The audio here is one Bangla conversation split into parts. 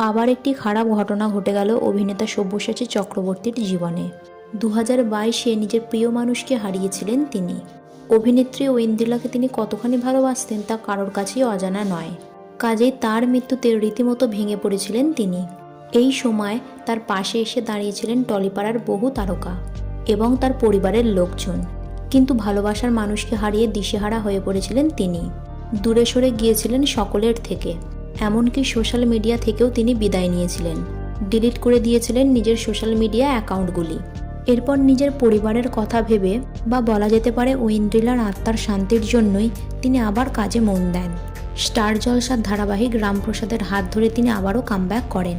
আবার একটি খারাপ ঘটনা ঘটে গেল অভিনেতা সব্যসাচী চক্রবর্তীর জীবনে। 2022-এ নিজের প্রিয় মানুষকে হারিয়েছিলেন তিনি। অভিনেত্রী ঐন্দ্রিলাকে তিনি কতখানি ভালোবাসতেন তা কারোর কাছেই অজানা নয়। কাজেই তার মৃত্যুতে রীতিমতো ভেঙে পড়েছিলেন তিনি। এই সময় তার পাশে এসে দাঁড়িয়েছিলেন টলিপাড়ার বহু তারকা এবং তার পরিবারের লোকজন। কিন্তু ভালোবাসার মানুষকে হারিয়ে দিশেহারা হয়ে পড়েছিলেন তিনি। দূরে সরে গিয়েছিলেন সকলের থেকে, এমনকি সোশ্যাল মিডিয়া থেকেও তিনি বিদায় নিয়েছিলেন। ডিলিট করে দিয়েছিলেন নিজের সোশ্যাল মিডিয়া অ্যাকাউন্টগুলি। এরপর নিজের পরিবারের কথা ভেবে বা বলা যেতে পারে ঐন্দ্রিলার আত্মার শান্তির জন্যই তিনি আবার কাজে মন দেন। স্টার জলসার ধারাবাহিক রামপ্রসাদের হাত ধরে তিনি আবারও কামব্যাক করেন।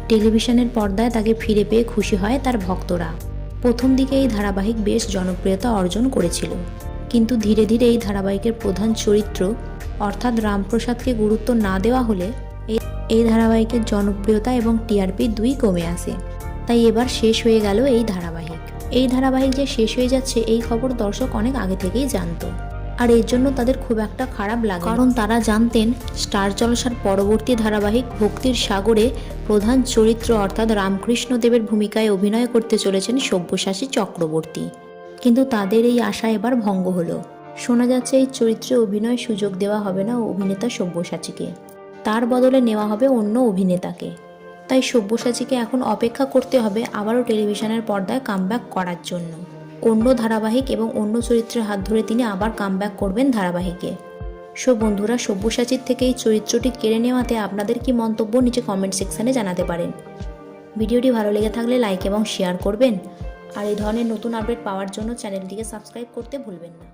টেলিভিশনের পর্দায় তাকে ফিরে পেয়ে খুশি হয় তার ভক্তরা। প্রথম দিকে এই ধারাবাহিক বেশ জনপ্রিয়তা অর্জন করেছিল, কিন্তু ধীরে ধীরে এই ধারাবাহিকের প্রধান চরিত্র অর্থাৎ রামপ্রসাদকে গুরুত্ব না দেওয়া হলে এই ধারাবাহিকের জনপ্রিয়তা এবং টিআরপি দুই কমে আসে। তাই এবার শেষ হয়ে গেল এই ধারাবাহিক। এই ধারাবাহিক যে শেষ হয়ে যাচ্ছে এই খবর দর্শক অনেক আগে থেকেই জানতো, আর এর জন্য তাদের খুব একটা খারাপ লাগে, কারণ তারা জানতেন স্টার জলসার পরবর্তী ধারাবাহিক ভক্তির সাগরে প্রধান চরিত্র অর্থাৎ রামকৃষ্ণদেবের ভূমিকায় অভিনয় করতে চলেছেন সব্যসাচী চক্রবর্তী। কিন্তু তাদের এই আশা এবার ভঙ্গ হলো। শোনা যাচ্ছে এই চরিত্রে অভিনয় সুযোগ দেওয়া হবে না অভিনেতা সব্যসাচীকে, তার বদলে নেওয়া হবে অন্য অভিনেতাকে। তাই সব্যসাচীকে এখন অপেক্ষা করতে হবে আবারও টেলিভিশনের পর্দায় কামব্যাক করার জন্য। অন্য ধারাবাহিক এবং অন্য চরিত্রের হাত ধরে তিনি আবার কামব্যাক করবেন ধারাবাহিকে। বন্ধুরা, সব্যসাচীর থেকে এই চরিত্রটি কেড়ে নেওয়াতে আপনাদের কি মন্তব্য নিচে কমেন্ট সেকশানে জানাতে পারেন। ভিডিওটি ভালো লেগে থাকলে লাইক এবং শেয়ার করবেন, আর এই ধরনের নতুন আপডেট পাওয়ার জন্য চ্যানেলটিকে সাবস্ক্রাইব করতে ভুলবেন না।